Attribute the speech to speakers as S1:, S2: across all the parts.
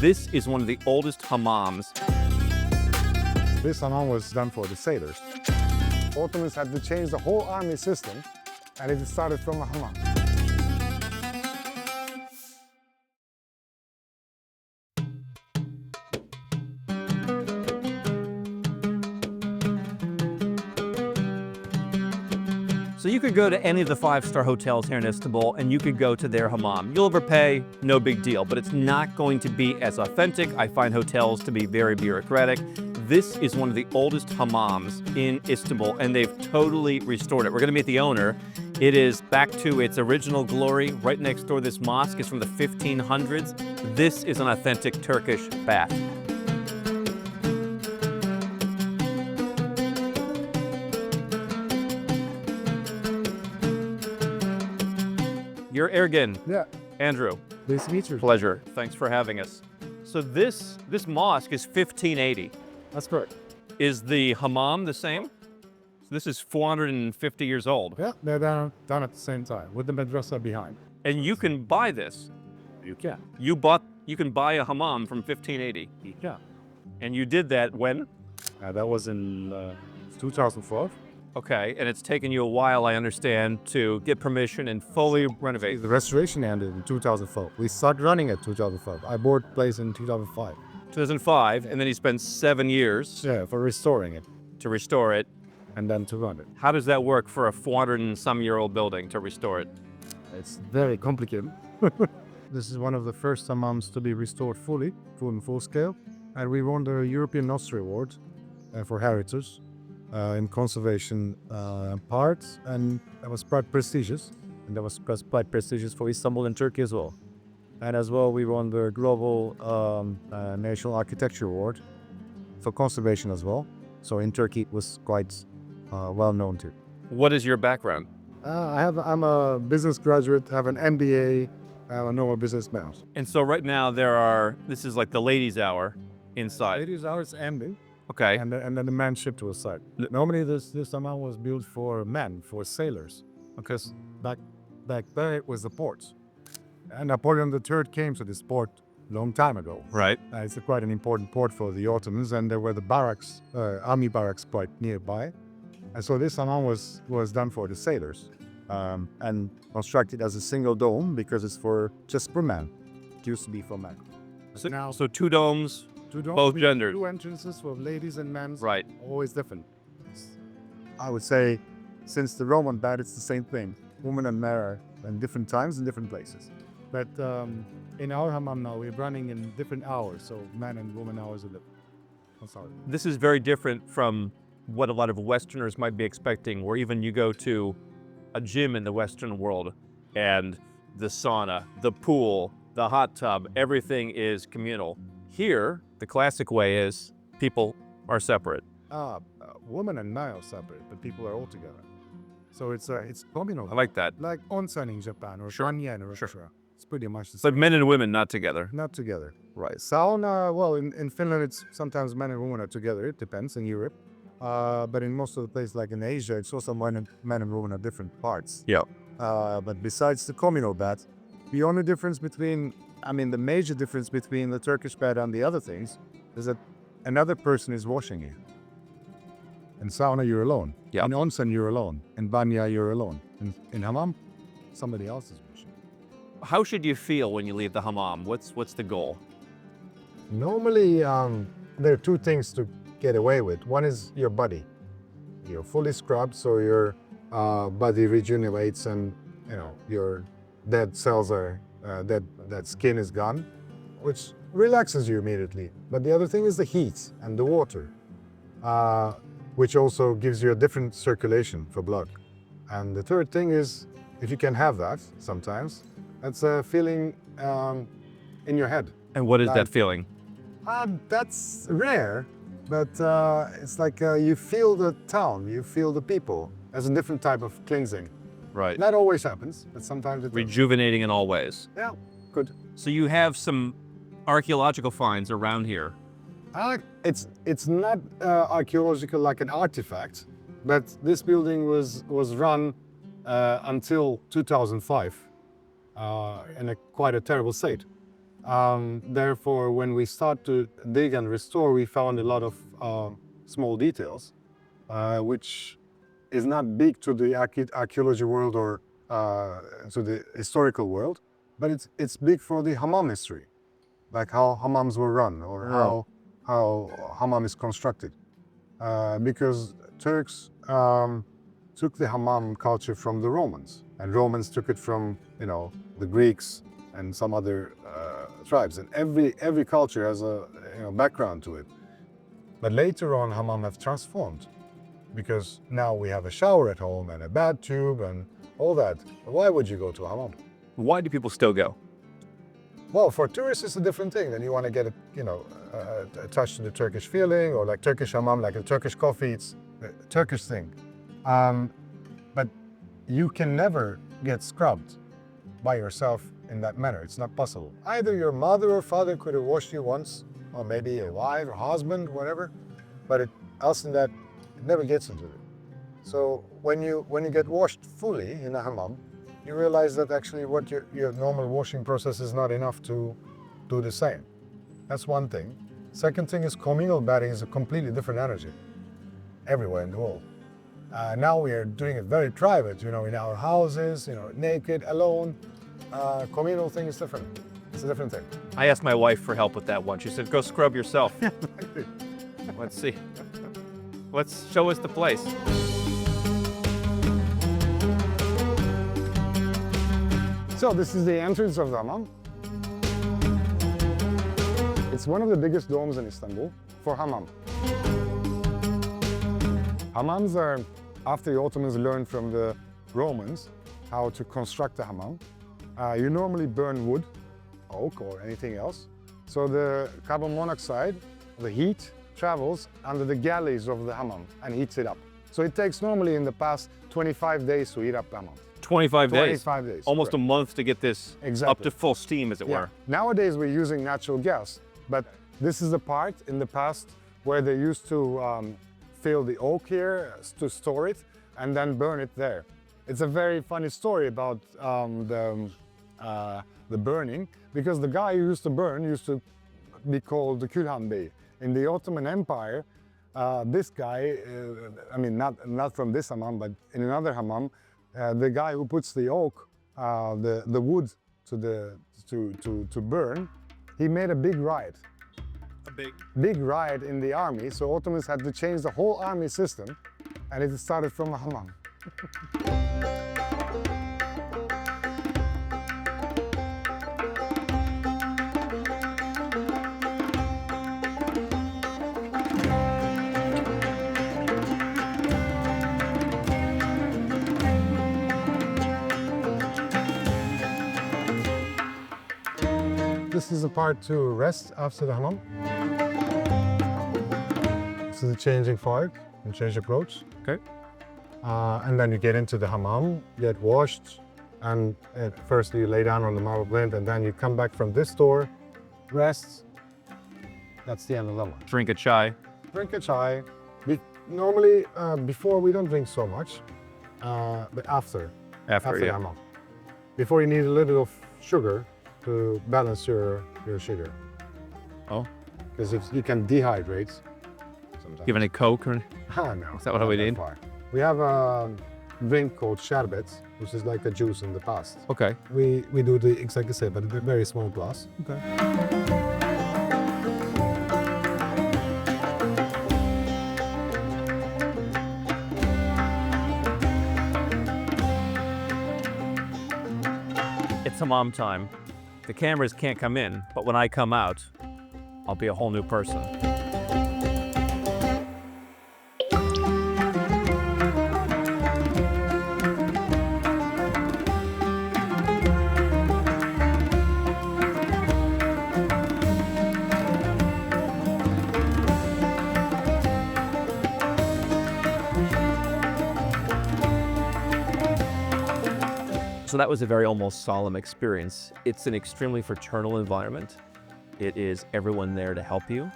S1: This is one of the oldest hammams.
S2: This hammam was done for the sailors. Ottomans had to change the whole army system, and it started from a hammam.
S1: So you could go to any of the 5-star hotels here in Istanbul and you could go to their hammam. You'll overpay, no big deal, but it's not going to be as authentic. I find hotels to be very bureaucratic. This is one of the oldest hammams in Istanbul and they've totally restored it. We're gonna meet the owner. It is back to its original glory. Right next door, this mosque is from the 1500s. This is an authentic Turkish bath. You're Ergin.
S2: Yeah.
S1: Andrew.
S2: Nice to meet you.
S1: Pleasure. Thanks for having us. So this mosque is 1580.
S2: That's correct.
S1: Is the hammam the same? So this is 450 years old.
S2: Yeah, they're done at the same time, with the madrasa behind.
S1: And you can buy this.
S2: You can.
S1: You can buy a hammam from 1580.
S2: You can.
S1: And you did that when?
S2: That was in 2004.
S1: Okay, and it's taken you a while, I understand, to get permission and fully renovate.
S2: The restoration ended in 2004. We started running at 2005. I bought the place in 2005.
S1: 2005, and then you spent 7 years.
S2: Yeah, for restoring it.
S1: To restore it.
S2: And then to run it.
S1: How does that work for a 400-and-some-year-old building to restore it?
S2: It's very complicated. This is one of the first hammams to be restored fully, full scale. And we won the European Nostra Award for heritage. In conservation parts, and that was quite prestigious. And that was quite prestigious for Istanbul and Turkey as well. And as well, we won the Global National Architecture Award for conservation as well. So in Turkey, it was quite well known too.
S1: What is your background?
S2: I'm a business graduate, have an MBA, I'm a normal businessman.
S1: And so right now this is like the ladies' hour inside.
S2: Ladies' hour is ending.
S1: Okay.
S2: And then the men ship to a side. Normally this hammam was built for men, for sailors, because back there it was the port. And Napoleon III came to this port a long time ago.
S1: Right.
S2: It's quite an important port for the Ottomans, and there were the barracks, army barracks quite nearby. And so this hammam was done for the sailors, and constructed as a single dome because it's just for men. It used to be for men.
S1: So two domes. Both genders.
S2: Two entrances for ladies and men.
S1: Right.
S2: Always different. I would say, since the Roman time, it's the same thing. Women and men are in different times and different places. But in our hammam now, we're running in different hours, so men and women hours are different. I'm sorry.
S1: This is very different from what a lot of Westerners might be expecting, where even you go to a gym in the Western world and the sauna, the pool, the hot tub, everything is communal. Here, the classic way is people are separate.
S2: Women and men are separate, but people are all together. So it's communal.
S1: I like that.
S2: Like onsen in Japan or Shanya in Russia. It's pretty much the
S1: It's
S2: same.
S1: like men and women, not together.
S2: Not together. Right. Sauna, well, in Finland, it's sometimes men and women are together. It depends in Europe. But in most of the places, like in Asia, it's also men and women are different parts.
S1: Yeah.
S2: But besides the communal bath, the only difference the major difference between the Turkish bath and the other things is that another person is washing you. In sauna, you're alone.
S1: Yep.
S2: In onsen, you're alone. In banya, you're alone. In hammam, somebody else is washing.
S1: How should you feel when you leave the hammam? What's the goal?
S2: Normally, there are two things to get away with. One is your body. You're fully scrubbed, so your body regenerates and your dead cells are that skin is gone, which relaxes you immediately. But the other thing is the heat and the water, which also gives you a different circulation for blood. And the third thing is, if you can have that sometimes, that's a feeling in your head.
S1: And what is that feeling?
S2: That's rare, but it's like you feel the town, you feel the people as a different type of cleansing.
S1: Right.
S2: That always happens, but sometimes it does.
S1: Rejuvenating in all ways.
S2: Yeah, good.
S1: So you have some archaeological finds around here.
S2: It's not archaeological like an artifact, but this building was run until 2005 in quite a terrible state. Therefore, when we start to dig and restore, we found a lot of small details, which is not big to the archaeology world or to the historical world, but it's big for the hammam history, like how hammams were run or how hammam is constructed. Because Turks took the hammam culture from the Romans, and Romans took it from the Greeks and some other tribes, and every culture has a background to it. But later on, hammam have transformed, because now we have a shower at home and a bath tube and all that. Why would you go to a hammam?
S1: Why do people still go?
S2: Well, for tourists, it's a different thing. Then you want to get a touch to the Turkish feeling, or like Turkish hammam, like a Turkish coffee. It's a Turkish thing. But you can never get scrubbed by yourself in that manner. It's not possible. Either your mother or father could have washed you once, or maybe a wife or husband, whatever. But else than that, it never gets into it. So when you get washed fully in a hammam, you realize that actually what your normal washing process is not enough to do the same. That's one thing. Second thing is communal bathing is a completely different energy everywhere in the world. Now we are doing it very private, in our houses, naked, alone. Communal thing is different. It's a different thing.
S1: I asked my wife for help with that one. She said, go scrub yourself. Let's see. Let's show us the place.
S2: So this is the entrance of the hammam. It's one of the biggest domes in Istanbul for hammam. Hammams are, after the Ottomans learned from the Romans how to construct a hammam, you normally burn wood, oak or anything else. So the carbon monoxide, the heat, travels under the galleys of the hammam and heats it up. So it takes normally in the past 25 days to heat up the hammam.
S1: 25 days?
S2: 25 days.
S1: Almost
S2: correct.
S1: a month to get this up to full steam, as it were.
S2: Nowadays we're using natural gas, but this is the part in the past where they used to fill the oak here to store it and then burn it there. It's a very funny story about the burning, because the guy who used to burn used to be called the Külhan Bey. In the Ottoman Empire, this guy, I mean not from this hammam, but in another hammam, the guy who puts the oak, the wood to burn, he made a big riot. Big riot in the army, so Ottomans had to change the whole army system, and it started from a hammam. This is the part to rest after the hammam. This is the changing part and change the clothes.
S1: Okay.
S2: And then you get into the hammam, get washed, and first you lay down on the marble blend, and then you come back from this door, rest. That's the end of the hammam.
S1: Drink a chai.
S2: Drink a chai. Normally, before we don't drink so much, but after the hammam. Before you need a little of sugar to balance your sugar.
S1: Oh.
S2: Because you can dehydrate sometimes.
S1: You have any Coke or?
S2: No.
S1: Is that what we need?
S2: We have a drink called sherbet, which is like a juice in the past.
S1: Okay.
S2: We do the exactly same, but in a very small glass.
S1: Okay. It's hammam time. The cameras can't come in, but when I come out, I'll be a whole new person. So that was a very almost solemn experience. It's an extremely fraternal environment. It is everyone there to help you.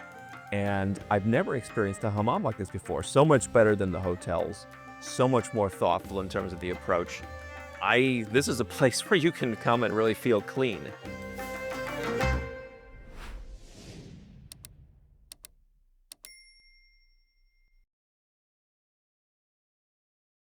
S1: And I've never experienced a hammam like this before. So much better than the hotels. So much more thoughtful in terms of the approach. This is a place where you can come and really feel clean.